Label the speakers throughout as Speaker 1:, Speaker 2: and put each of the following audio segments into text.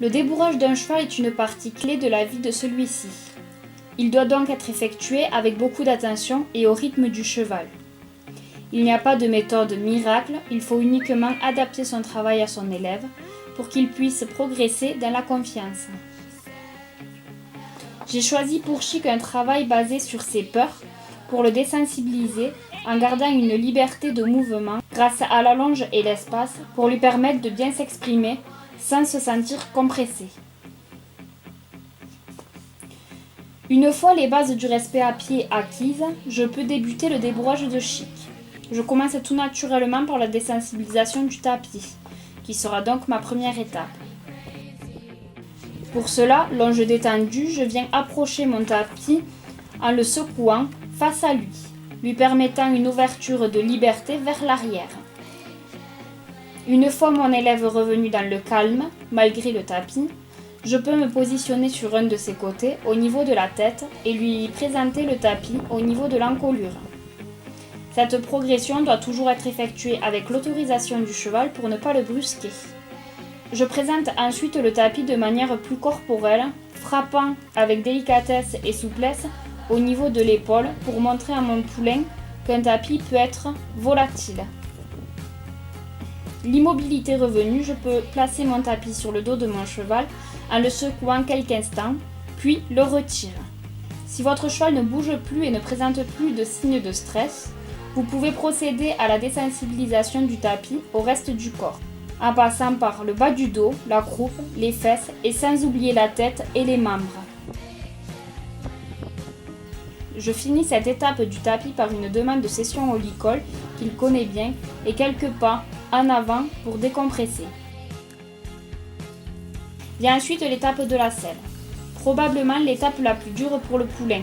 Speaker 1: Le débourrage d'un cheval est une partie clé de la vie de celui-ci. Il doit donc être effectué avec beaucoup d'attention et au rythme du cheval. Il n'y a pas de méthode miracle, il faut uniquement adapter son travail à son élève pour qu'il puisse progresser dans la confiance. J'ai choisi pour Chic un travail basé sur ses peurs pour le désensibiliser en gardant une liberté de mouvement grâce à la longe et l'espace pour lui permettre de bien s'exprimer sans se sentir compressé. Une fois les bases du respect à pied acquises, je peux débuter le débourrage de Chic. Je commence tout naturellement par la désensibilisation du tapis, qui sera donc ma première étape. Pour cela, longe détendue, je viens approcher mon tapis en le secouant face à lui permettant une ouverture de liberté vers l'arrière. Une fois mon élève revenu dans le calme, malgré le tapis, je peux me positionner sur un de ses côtés au niveau de la tête et lui présenter le tapis au niveau de l'encolure. Cette progression doit toujours être effectuée avec l'autorisation du cheval pour ne pas le brusquer. Je présente ensuite le tapis de manière plus corporelle, frappant avec délicatesse et souplesse au niveau de l'épaule pour montrer à mon poulain qu'un tapis peut être volatile. L'immobilité revenue, je peux placer mon tapis sur le dos de mon cheval en le secouant quelques instants, puis le retire. Si votre cheval ne bouge plus et ne présente plus de signes de stress, vous pouvez procéder à la désensibilisation du tapis au reste du corps, en passant par le bas du dos, la croupe, les fesses et sans oublier la tête et les membres. Je finis cette étape du tapis par une demande de session au licol qu'il connaît bien et quelques pas en avant pour décompresser. Vient ensuite l'étape de la selle, probablement l'étape la plus dure pour le poulain.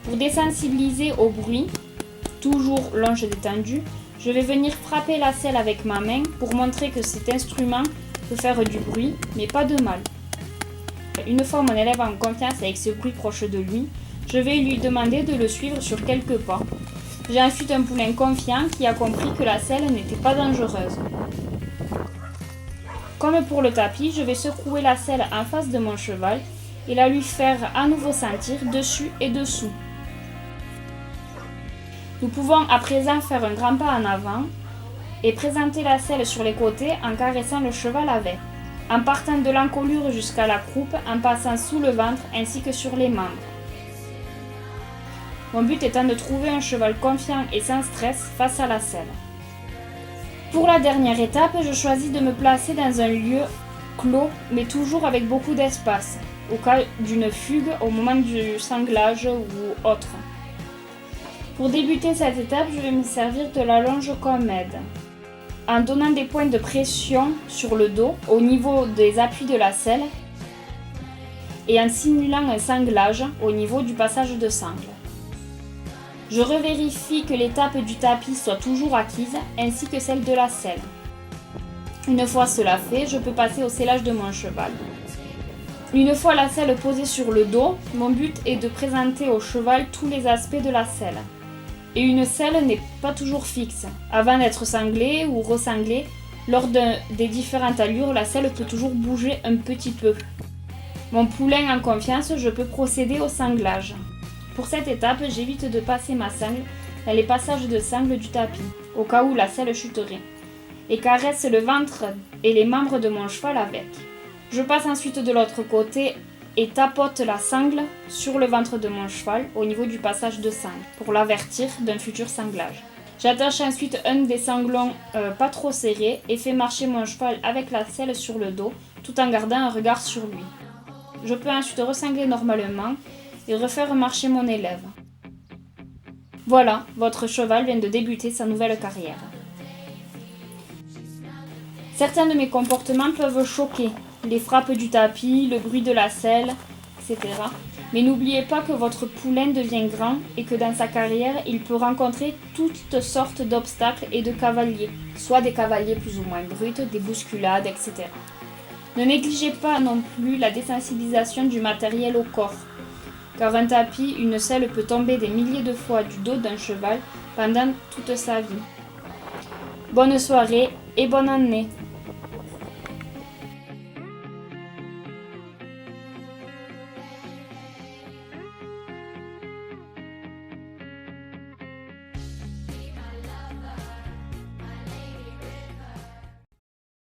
Speaker 1: Pour désensibiliser au bruit, toujours longe détendue, je vais venir frapper la selle avec ma main pour montrer que cet instrument peut faire du bruit, mais pas de mal. Une fois mon élève en confiance avec ce bruit proche de lui, je vais lui demander de le suivre sur quelques pas. J'ai ensuite un poulain confiant qui a compris que la selle n'était pas dangereuse. Comme pour le tapis, je vais secouer la selle en face de mon cheval et la lui faire à nouveau sentir dessus et dessous. Nous pouvons à présent faire un grand pas en avant et présenter la selle sur les côtés en caressant le cheval avec, en partant de l'encolure jusqu'à la croupe, en passant sous le ventre ainsi que sur les membres. Mon but étant de trouver un cheval confiant et sans stress face à la selle. Pour la dernière étape, je choisis de me placer dans un lieu clos, mais toujours avec beaucoup d'espace, au cas d'une fugue au moment du sanglage ou autre. Pour débuter cette étape, je vais me servir de la longe comme aide, en donnant des points de pression sur le dos au niveau des appuis de la selle et en simulant un sanglage au niveau du passage de sangle. Je revérifie que l'étape du tapis soit toujours acquise ainsi que celle de la selle. Une fois cela fait, je peux passer au sellage de mon cheval. Une fois la selle posée sur le dos, mon but est de présenter au cheval tous les aspects de la selle. Et une selle n'est pas toujours fixe. Avant d'être sanglée ou resanglée, lors des différentes allures, la selle peut toujours bouger un petit peu. Mon poulain en confiance, je peux procéder au sanglage. Pour cette étape, j'évite de passer ma sangle dans les passages de sangle du tapis, au cas où la selle chuterait, et caresse le ventre et les membres de mon cheval avec. Je passe ensuite de l'autre côté et tapote la sangle sur le ventre de mon cheval au niveau du passage de sangle, pour l'avertir d'un futur sanglage. J'attache ensuite un des sanglons pas trop serrés et fais marcher mon cheval avec la selle sur le dos, tout en gardant un regard sur lui. Je peux ensuite resangler normalement et refaire marcher mon élève. Voilà, votre cheval vient de débuter sa nouvelle carrière. Certains de mes comportements peuvent choquer, les frappes du tapis, le bruit de la selle, etc. Mais n'oubliez pas que votre poulain devient grand et que dans sa carrière, il peut rencontrer toutes sortes d'obstacles et de cavaliers, soit des cavaliers plus ou moins bruts, des bousculades, etc. Ne négligez pas non plus la désensibilisation du matériel au corps, car un tapis, une selle peut tomber des milliers de fois du dos d'un cheval pendant toute sa vie. Bonne soirée et bonne année!